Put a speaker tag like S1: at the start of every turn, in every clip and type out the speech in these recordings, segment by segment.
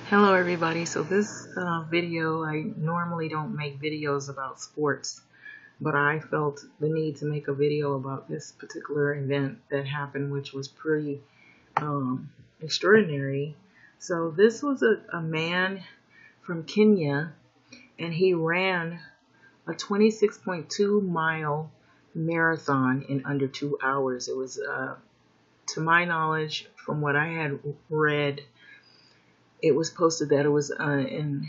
S1: Hello everybody. So this video, I normally don't make videos about sports, but I felt the need to make a video about this particular event that happened, which was pretty extraordinary. So this was a man from Kenya, and he ran a 26.2 mile marathon in under 2 hours. It was, to my knowledge, from what I had read, it was posted that it was in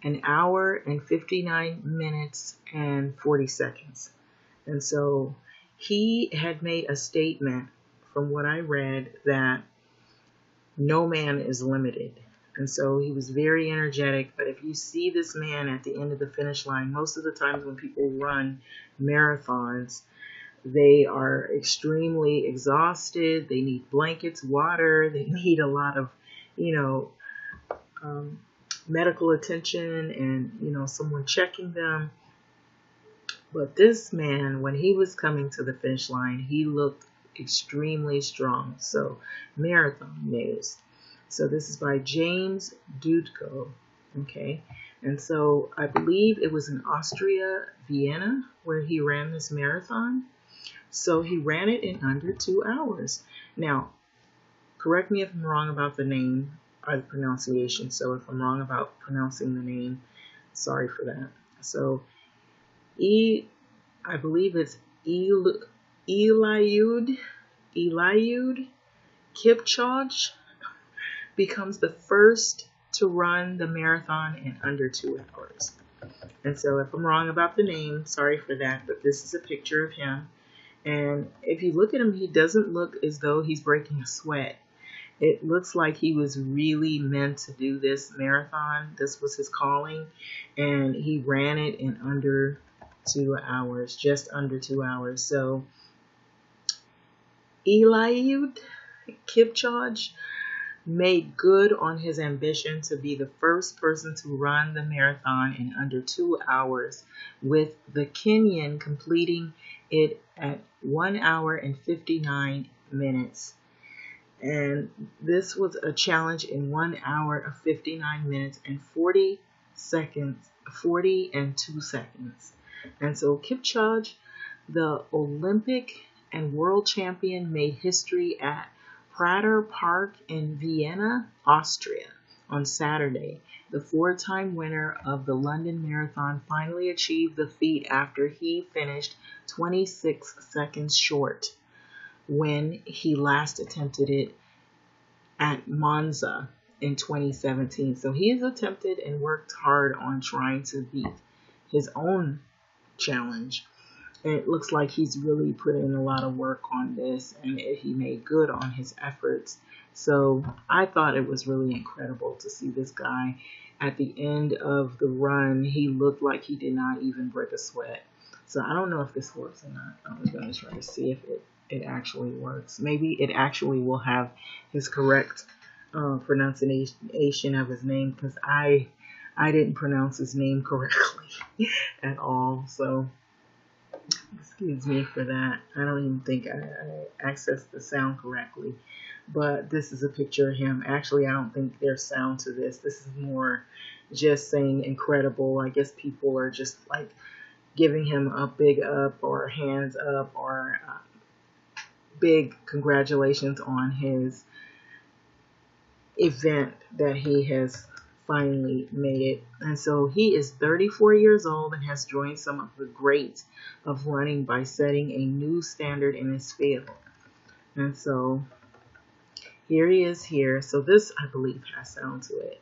S1: an hour and 59 minutes and 40 seconds. And so he had made a statement, from what I read, that no man is limited. And so he was very energetic. But if you see this man at the end of the finish line, most of the times when people run marathons, they are extremely exhausted. They need blankets, water. They need a lot of, medical attention and, someone checking them. But this man, when he was coming to the finish line, he looked extremely strong. So, marathon news. So this is by James Dudko. Okay. And so I believe it was in Austria, Vienna, where he ran this marathon. So he ran it in under 2 hours. Now, correct me if I'm wrong about the name or the pronunciation. So if I'm wrong about pronouncing the name, sorry for that. So I believe it's Eliud Kipchoge becomes the first to run the marathon in under 2 hours. And so if I'm wrong about the name, sorry for that, but this is a picture of him. And if you look at him, he doesn't look as though he's breaking a sweat. It looks like he was really meant to do this marathon. This was his calling, and he ran it in under 2 hours, just under 2 hours. So Eliud Kipchoge made good on his ambition to be the first person to run the marathon in under 2 hours, with the Kenyan completing it at 1 hour and 59 minutes. And this was a challenge in 1 hour of 59 minutes and 40 and 2 seconds. And so Kipchoge, the Olympic and world champion, made history at Prater Park in Vienna, Austria on Saturday. The four-time winner of the London Marathon finally achieved the feat after he finished 26 seconds short when he last attempted it at Monza in 2017. So he has attempted and worked hard on trying to beat his own challenge. And it looks like he's really put in a lot of work on this, and he made good on his efforts. So I thought it was really incredible to see this guy at the end of the run. He looked like he did not even break a sweat. So I don't know if this works or not. I'm going to try to see if it actually works. Maybe it actually will have his correct pronunciation of his name, because I didn't pronounce his name correctly at all. So excuse me for that. I don't even think I accessed the sound correctly. But this is a picture of him. Actually, I don't think there's sound to this. This is more just saying incredible. I guess people are just like giving him a big up or hands up or big congratulations on his event that he has finally made it. And so he is 34 years old and has joined some of the greats of running by setting a new standard in his field. And so here he is here. So this, I believe, has sound to it.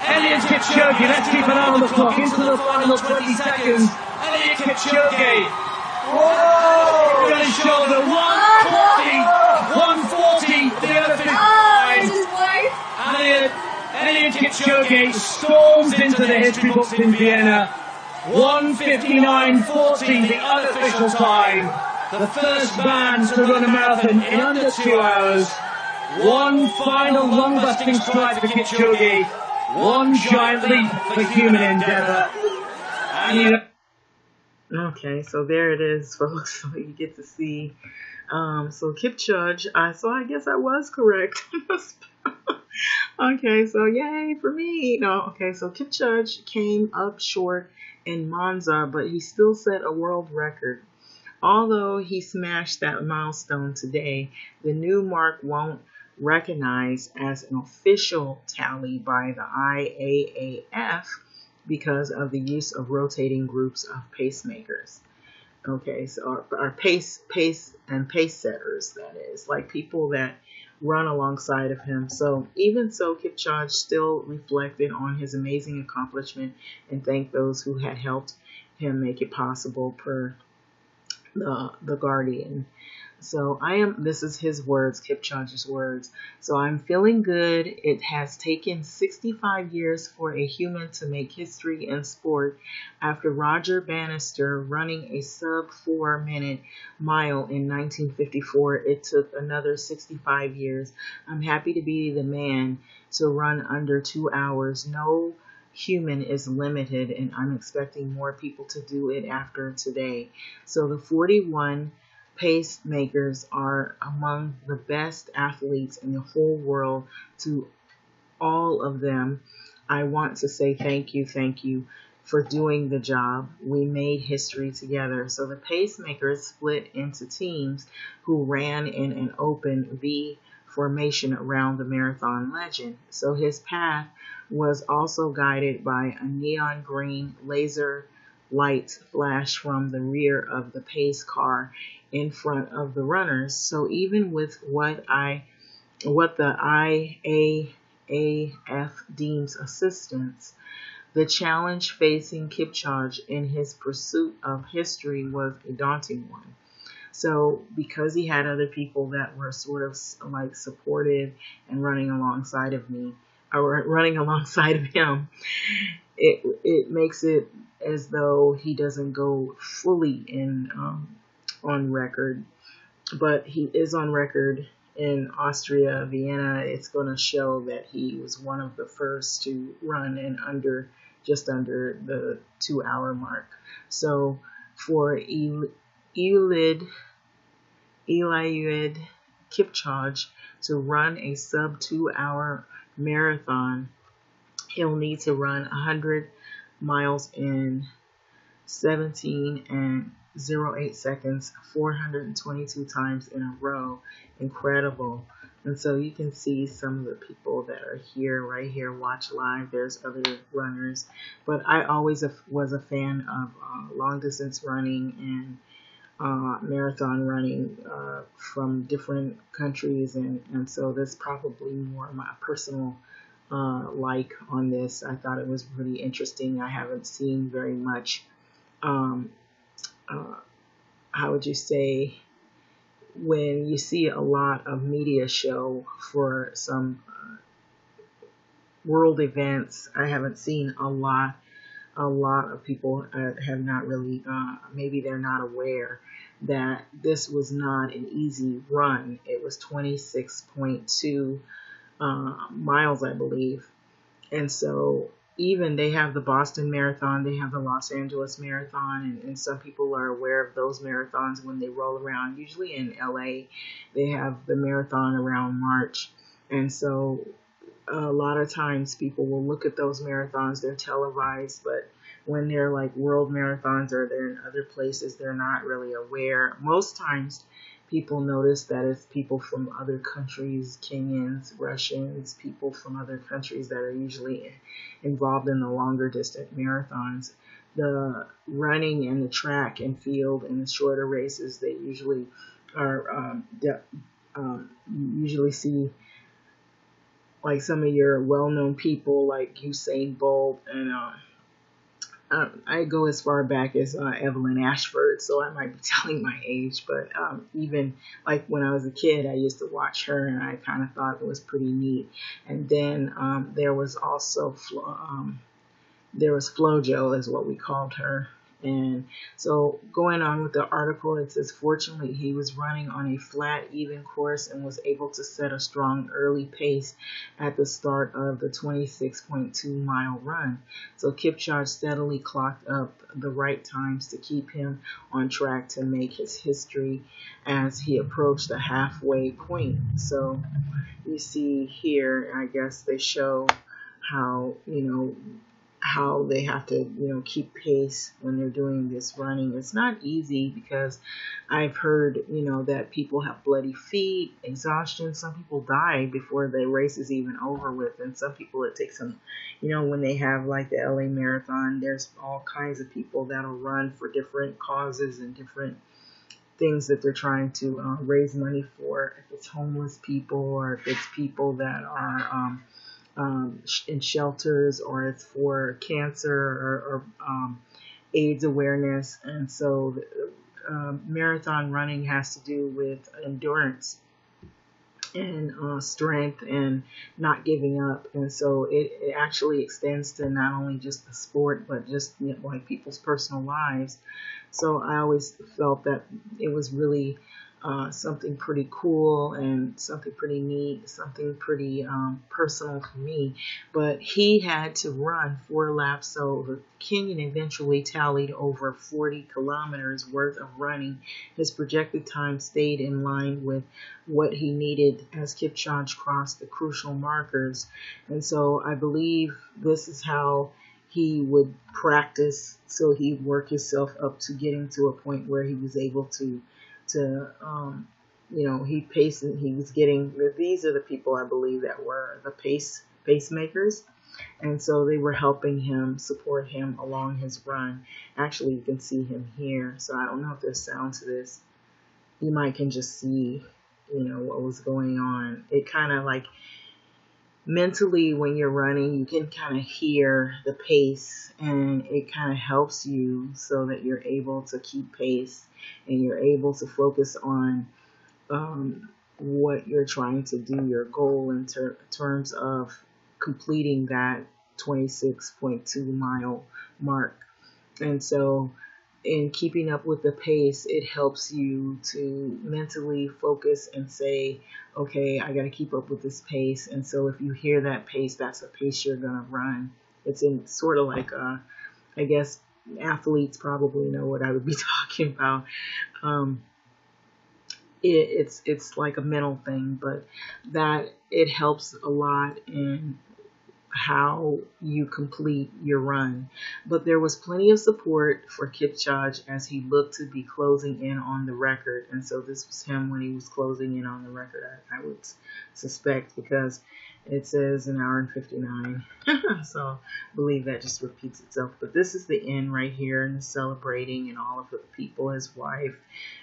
S2: Eliud Kipchoge, let's keep an eye on the clock. Into the final 20 seconds. Eliud Kipchoge. Whoa! Got his shoulder. 140. The other 55. Eliud Kipchoge storms into the history books in Vienna. 1:59:40, the unofficial time. The first man to run a marathon in under 2 hours. One final lung-busting stride for Kipchoge. One giant leap for human endeavor. And
S1: Okay, so there it is, folks. So you get to see. So Kipchoge, so I guess I was correct. Okay, so yay for me. No, okay, so Kipchoge came up short in Monza, but he still set a world record. Although he smashed that milestone today, the new mark won't recognize as an official tally by the IAAF because of the use of rotating groups of pacemakers. Okay, so our pace setters, that is, like people that run alongside of him. So even so, Kipchoge still reflected on his amazing accomplishment and thanked those who had helped him make it possible per the Guardian. So this is his words, Kipchoge's words. So I'm feeling good. It has taken 65 years for a human to make history in sport. After Roger Bannister running a sub 4-minute mile in 1954, it took another 65 years. I'm happy to be the man to run under 2 hours. No human is limited, and I'm expecting more people to do it after today. So the 41 pacemakers are among the best athletes in the whole world. To all of them, I want to say thank you for doing the job. We made history together. So the pacemakers split into teams who ran in an open V formation around the marathon legend. So his path was also guided by a neon green laser lights flash from the rear of the pace car in front of the runners. So even with what the IAAF deems assistance, the challenge facing Kipchoge in his pursuit of history was a daunting one. So because he had other people that were sort of like supportive and running alongside of me, or running alongside of him, it makes it as though he doesn't go fully in on record, but he is on record in Austria, Vienna. It's going to show that he was one of the first to run in just under the 2-hour mark. So for Eliud Kipchoge to run a sub 2-hour marathon, he'll need to run 100 miles in 17 and 08 seconds 422 times in a row. Incredible. And so you can see some of the people that are here, right here, watch live. There's other runners. But I always was a fan of long distance running and marathon running from different countries. And so that's probably more my personal like on this. I thought it was really interesting. I haven't seen very much how would you say, when you see a lot of media show for some world events, I haven't seen a lot of people have not really, maybe they're not aware that this was not an easy run. It was 26.2 miles, I believe. And so even they have the Boston Marathon, they have the Los Angeles Marathon, and some people are aware of those marathons when they roll around. Usually in LA, they have the marathon around March. And so a lot of times people will look at those marathons, they're televised, but when they're like world marathons or they're in other places, they're not really aware. Most times people notice that it's people from other countries, Kenyans, Russians, people from other countries that are usually involved in the longer distant marathons. The running and the track and field and the shorter races, they usually are, usually see like some of your well-known people like Usain Bolt, and I go as far back as Evelyn Ashford, so I might be telling my age, but even like when I was a kid, I used to watch her, and I kind of thought it was pretty neat. And then there was also there was FloJo, is what we called her, And so going on with the article, it says, fortunately, he was running on a flat, even course and was able to set a strong early pace at the start of the 26.2-mile run. So Kipchoge steadily clocked up the right times to keep him on track to make his history as he approached the halfway point. So you see here, I guess they show how, how they have to, keep pace when they're doing this running. It's not easy because I've heard, that people have bloody feet, exhaustion. Some people die before the race is even over with. And some people, it takes them, when they have like the LA Marathon, there's all kinds of people that'll run for different causes and different things that they're trying to raise money for. If it's homeless people or if it's people that are in shelters, or it's for cancer or AIDS awareness. And so marathon running has to do with endurance and strength and not giving up. And so it actually extends to not only just the sport, but just like people's personal lives. So I always felt that it was really something pretty cool and something pretty neat, something pretty personal for me. But he had to run 4 laps, so Kenyon eventually tallied over 40 kilometers worth of running. His projected time stayed in line with what he needed as Kipchoge crossed the crucial markers. And so I believe this is how he would practice, so he'd work himself up to getting to a point where he was able to he was getting, these are the people I believe that were the pacemakers, and so they were helping him, support him along his run. Actually, you can see him here, so I don't know if there's sound to this. You might can just see, what was going on. It kind of like, mentally when you're running, you can kind of hear the pace, and it kind of helps you so that you're able to keep pace and you're able to focus on what you're trying to do, your goal in terms of completing that 26.2-mile mark. And so in keeping up with the pace, it helps you to mentally focus and say, okay, I got to keep up with this pace. And so if you hear that pace, that's the pace you're going to run. It's in sort of like, I guess athletes probably know what I would be talking about. It's like a mental thing, but that it helps a lot in how you complete your run. But there was plenty of support for Kipchoge as he looked to be closing in on the record. And so this was him when he was closing in on the record, I would suspect, because it says an hour and 59. So I believe that just repeats itself. But this is the end right here, and the celebrating and all of the people, his wife,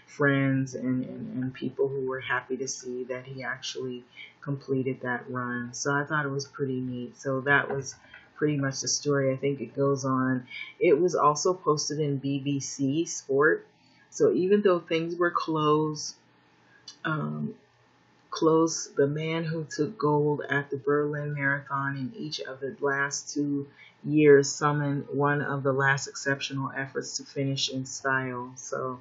S1: friends, and people who were happy to see that he actually completed that run. So I thought it was pretty neat. So that was pretty much the story. I think it goes on. It was also posted in BBC Sport. So even though things were closed, the man who took gold at the Berlin Marathon in each of the last 2 years summoned one of the last exceptional efforts to finish in style. So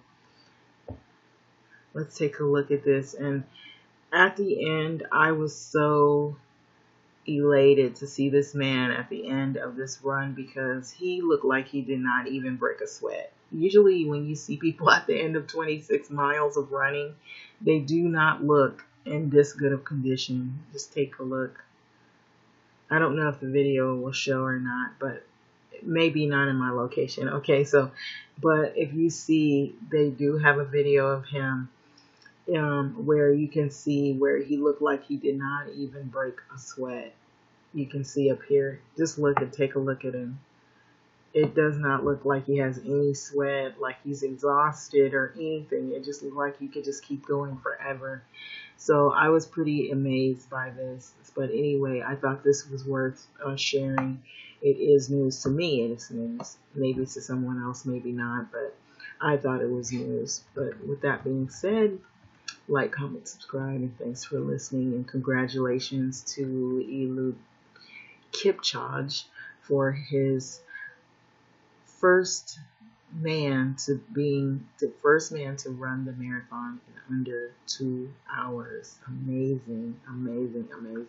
S1: let's take a look at this. And at the end, I was so elated to see this man at the end of this run, because he looked like he did not even break a sweat. Usually when you see people at the end of 26 miles of running, they do not look in this good of condition. Just take a look. I don't know if the video will show or not, but maybe not in my location. Okay, so, but if you see, they do have a video of him where you can see where he looked like he did not even break a sweat. You can see up here. Just look and take a look at him. It does not look like he has any sweat, like he's exhausted or anything. It just looked like you could just keep going forever. So I was pretty amazed by this. But anyway, I thought this was worth sharing. It is news to me, and it's news. Maybe to someone else, maybe not, but I thought it was news. But with that being said, like, comment, subscribe, and thanks for listening. And congratulations to Eliud Kipchoge for his first man to being the first man to run the marathon in under 2 hours. Amazing, amazing, amazing.